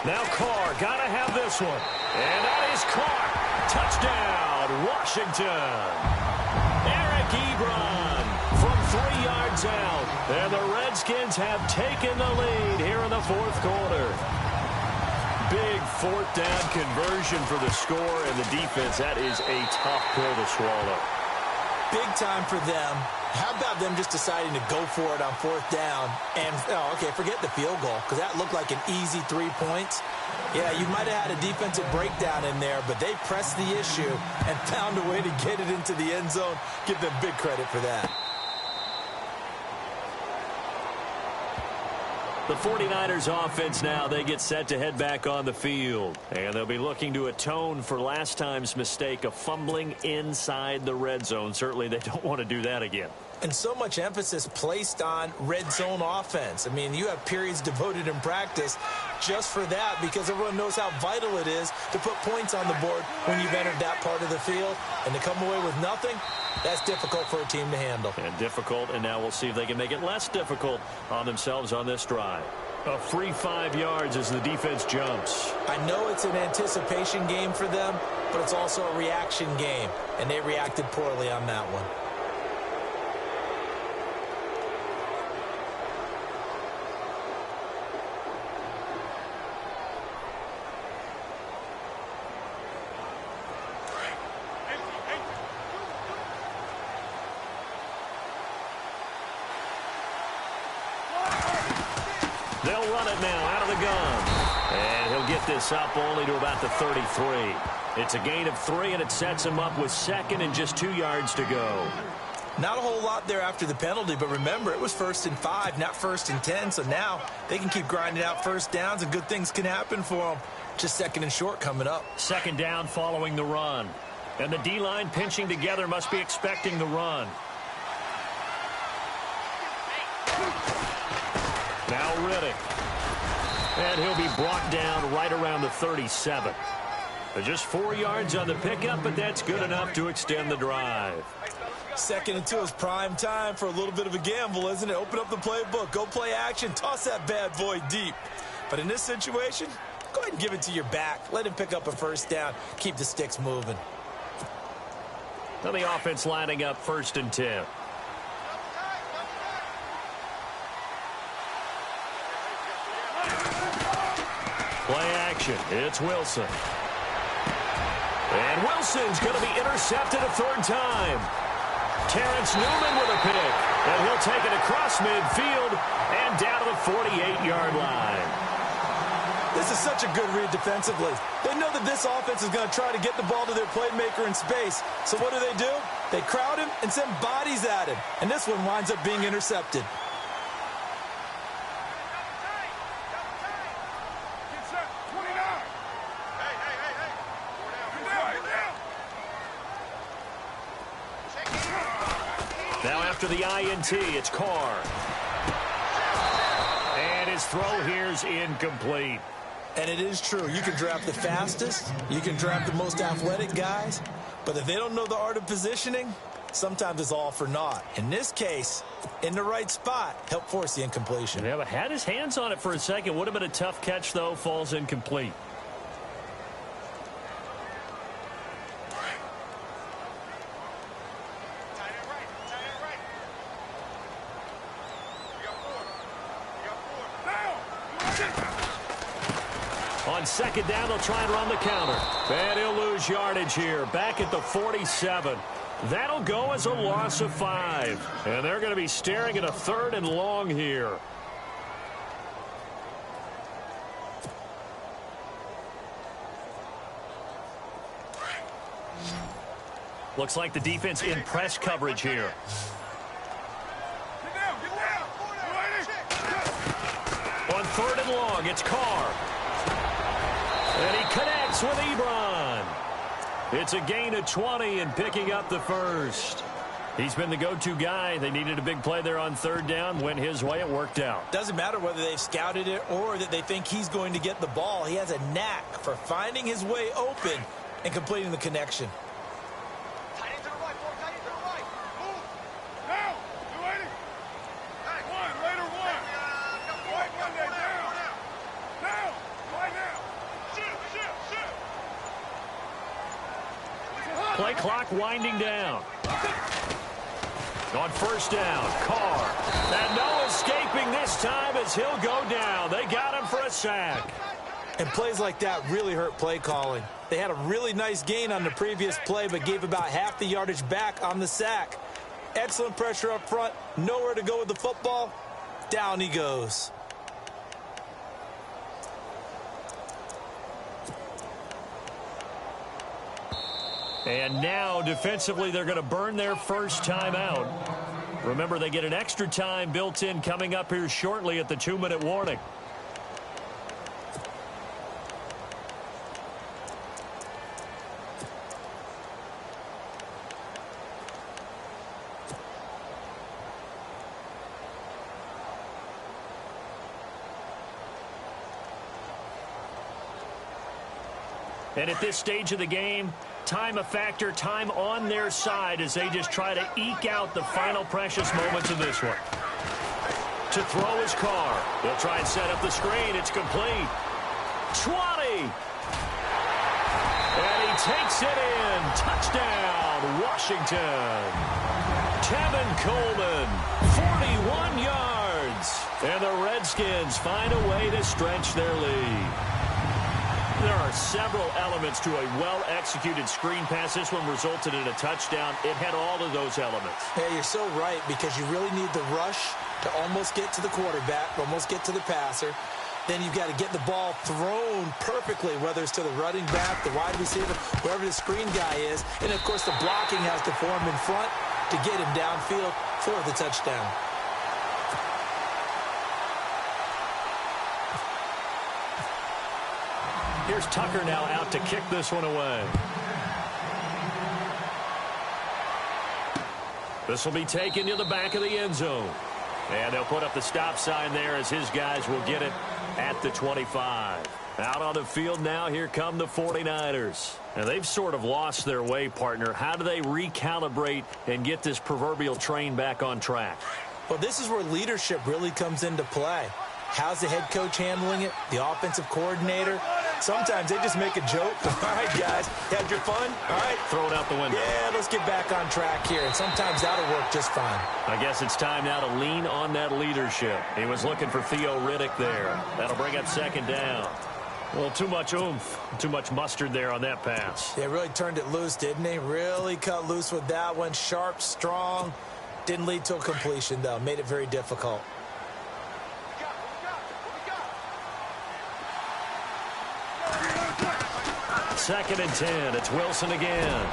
Now Carr, gotta have this one. And that is Carr. Touchdown, Washington. Eric Ebron from 3 yards out. And the Redskins have taken the lead here in the 4th quarter. Big 4th down conversion for the score, and the defense, that is a tough pill to swallow. Big time for them. How about them just deciding to go for it on 4th down? And, okay, forget the field goal, because that looked like an easy 3 points. Yeah, you might have had a defensive breakdown in there, but they pressed the issue and found a way to get it into the end zone. Give them big credit for that. The 49ers offense now, they get set to head back on the field. And they'll be looking to atone for last time's mistake of fumbling inside the red zone. Certainly they don't want to do that again. And so much emphasis placed on red zone offense. I mean, you have periods devoted in practice just for that because everyone knows how vital it is to put points on the board when you've entered that part of the field. And to come away with nothing, that's difficult for a team to handle. And difficult, and now we'll see if they can make it less difficult on themselves on this drive. A free 5 yards as the defense jumps. I know it's an anticipation game for them, but it's also a reaction game, and they reacted poorly on that one. They'll run it now out of the gun. And he'll get this up only to about the 33. It's a gain of 3, and it sets him up with 2nd and just 2 yards to go. Not a whole lot there after the penalty, but remember, it was 1st and 5, not 1st and 10. So now they can keep grinding out 1st downs, and good things can happen for them. Just 2nd and short coming up. 2nd down following the run. And the D-line pinching together must be expecting the run. Now Riddick. And he'll be brought down right around the 37. Just 4 yards on the pickup, but that's good enough to extend the drive. 2nd and 2 is prime time for a little bit of a gamble, isn't it? Open up the playbook, go play action, toss that bad boy deep. But in this situation, go ahead and give it to your back. Let him pick up a 1st down. Keep the sticks moving. Now the offense lining up 1st and 10. Play action. It's Wilson. And Wilson's going to be intercepted a 3rd time. Terrence Newman with a pick. And he'll take it across midfield and down to the 48-yard line. This is such a good read defensively. They know that this offense is going to try to get the ball to their playmaker in space. So what do? They crowd him and send bodies at him. And this one winds up being intercepted. Now after the INT, it's Carr. And his throw here's incomplete. And it is true. You can draft the fastest. You can draft the most athletic guys. But if they don't know the art of positioning, sometimes it's all for naught. In this case, in the right spot, helped force the incompletion. Yeah, but had his hands on it for a second. Would have been a tough catch, though. Falls incomplete. On second down, they'll try and run the counter. And he'll lose yardage here. Back at the 47. That'll go as a loss of 5. And they're going to be staring at a 3rd and long here. Looks like the defense in press coverage here. On 3rd and long, it's Carr. And he connects with Ebron. It's a gain of 20 and picking up the first. He's been the go-to guy. They needed a big play there on 3rd down. Went his way. It worked out. Doesn't matter whether they've scouted it or that they think he's going to get the ball. He has a knack for finding his way open and completing the connection. Play clock winding down. On 1st down, Carr. And no escaping this time as he'll go down. They got him for a sack. And plays like that really hurt play calling. They had a really nice gain on the previous play, but gave about half the yardage back on the sack. Excellent pressure up front. Nowhere to go with the football. Down he goes. And now, defensively, they're going to burn their first time out. Remember, they get an extra time built in coming up here shortly at the 2-minute warning. And at this stage of the game, time a factor, time on their side as they just try to eke out the final precious moments of this one. To throw his Carr. They'll try and set up the screen. It's complete. 20. And he takes it in. Touchdown, Washington. Tevin Coleman, 41 yards. And the Redskins find a way to stretch their lead. There are several elements to a well-executed screen pass. This one resulted in a touchdown. It had all of those elements. Yeah, you're so right, because you really need the rush to almost get to the quarterback, almost get to the passer. Then you've got to get the ball thrown perfectly, whether it's to the running back, the wide receiver, wherever the screen guy is. And, of course, the blocking has to form in front to get him downfield for the touchdown. Here's Tucker now out to kick this one away. This will be taken to the back of the end zone. And they'll put up the stop sign there as his guys will get it at the 25. Out on the field now, here come the 49ers. And they've sort of lost their way, partner. How do they recalibrate and get this proverbial train back on track? Well, this is where leadership really comes into play. How's the head coach handling it? The offensive coordinator? Sometimes they just make a joke. All right, guys, had your fun? All right. Throw it out the window. Yeah, let's get back on track here. And sometimes that'll work just fine. I guess it's time now to lean on that leadership. He was looking for Theo Riddick there. That'll bring up 2nd down. Well, too much oomph, too much mustard there on that pass. They really turned it loose, didn't they? Really cut loose with that one. Sharp, strong. Didn't lead to a completion, though. Made it very difficult. 2nd and 10. It's Wilson again.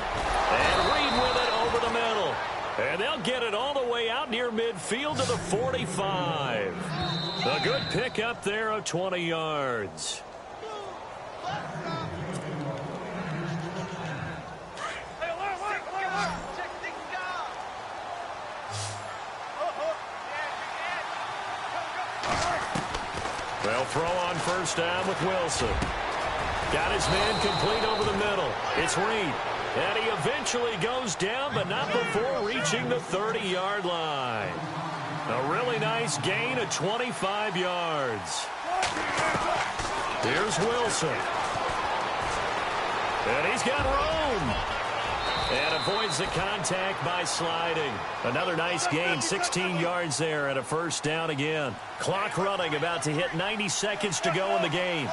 And Reed with it over the middle. And they'll get it all the way out near midfield to the 45. A good pickup there of 20 yards. They'll throw on 1st down with Wilson. Got his man complete over the middle. It's Reed. And he eventually goes down, but not before reaching the 30-yard line. A really nice gain of 25 yards. Here's Wilson. And he's got room. And avoids the contact by sliding. Another nice gain, 16 yards there, and a first down again. Clock running, about to hit 90 seconds to go in the game.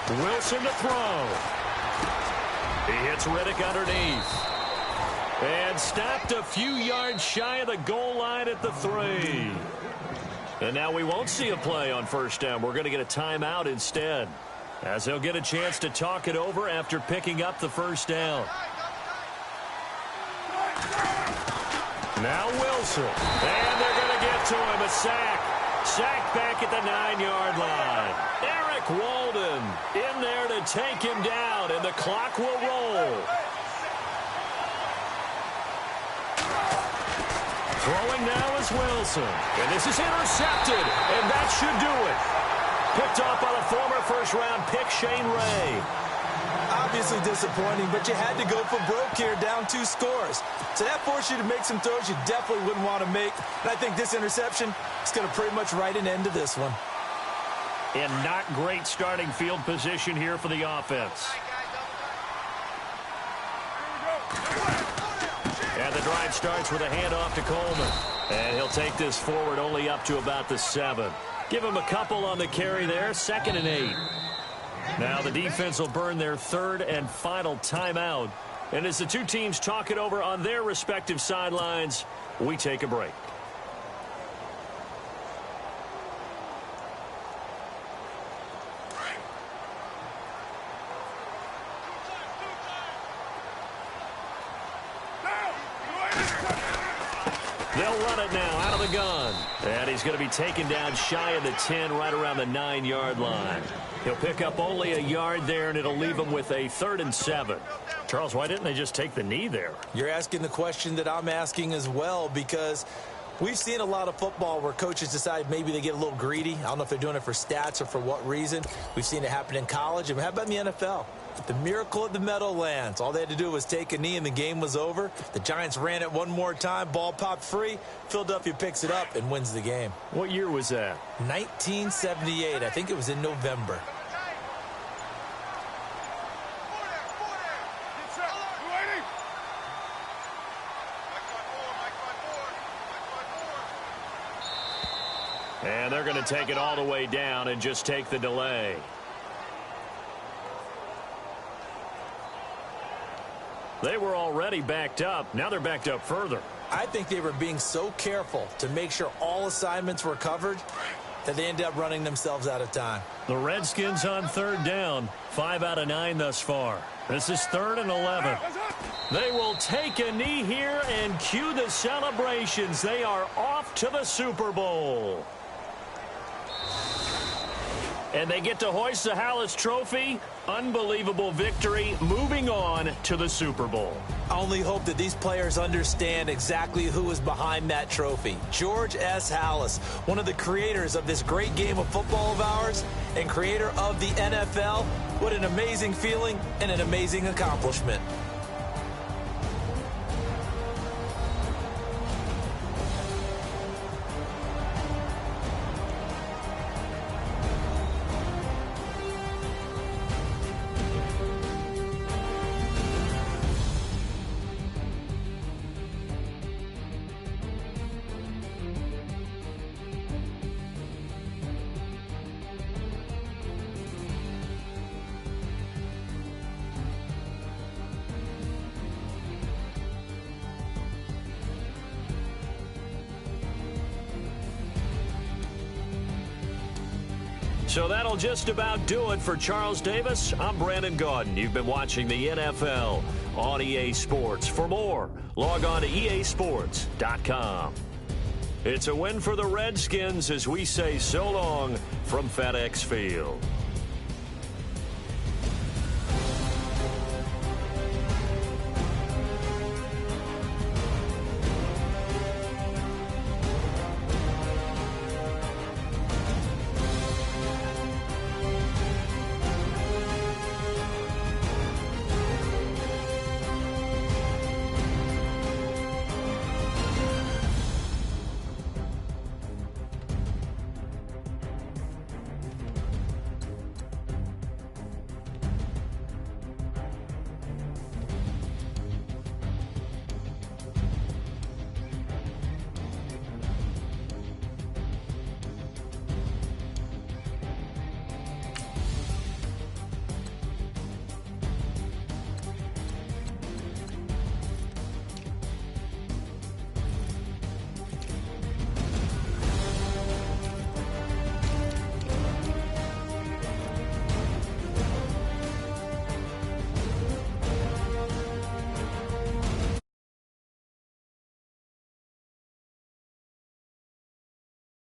Wilson to throw. He hits Riddick underneath. And stopped a few yards shy of the goal line at the 3. And now we won't see a play on first down. We're going to get a timeout instead, as they'll get a chance to talk it over after picking up the first down. Now Wilson. And they're going to get to him. A sack. Sack back at the 9-yard line. Eric Walden in there to take him down, and the clock will roll. Throwing now is Wilson. And this is intercepted, and that should do it. Picked off by the former first-round pick, Shane Ray. Obviously disappointing, but you had to go for broke here, down 2 scores. So that forced you to make some throws you definitely wouldn't want to make. And I think this interception is going to pretty much write an end to this one. And not great starting field position here for the offense. And the drive starts with a handoff to Coleman. And he'll take this forward only up to about the 7. Give him a couple on the carry there, 2nd and 8. Now the defense will burn their 3rd and final timeout. And as the two teams talk it over on their respective sidelines, we take a break. They'll run it now out of the gun. And he's going to be taken down shy of the 10, right around the 9-yard line. He'll pick up only a yard there, and it'll leave him with a 3rd and 7. Charles, why didn't they just take the knee there? You're asking the question that I'm asking as well, because we've seen a lot of football where coaches decide maybe they get a little greedy. I don't know if they're doing it for stats or for what reason. We've seen it happen in college. And how about in the NFL? The miracle at the Meadowlands. All they had to do was take a knee and the game was over. The Giants ran it one more time. Ball popped free. Philadelphia picks it up and wins the game. What year was that? 1978. I think it was in November. And they're going to take it all the way down and just take the delay. They were already backed up. Now they're backed up further. I think they were being so careful to make sure all assignments were covered that they ended up running themselves out of time. The Redskins on 3rd down. 5 out of 9 thus far. This is 3rd and 11. They will take a knee here and cue the celebrations. They are off to the Super Bowl. And they get to hoist the Hallis Trophy. Unbelievable victory, moving on to the Super Bowl. I only hope that these players understand exactly who is behind that trophy. George S. Hallis, one of the creators of this great game of football of ours and creator of the NFL. What an amazing feeling and an amazing accomplishment. So that'll just about do it for Charles Davis. I'm Brandon Gaudin. You've been watching the NFL on EA Sports. For more, log on to easports.com. It's a win for the Redskins as we say so long from FedEx Field.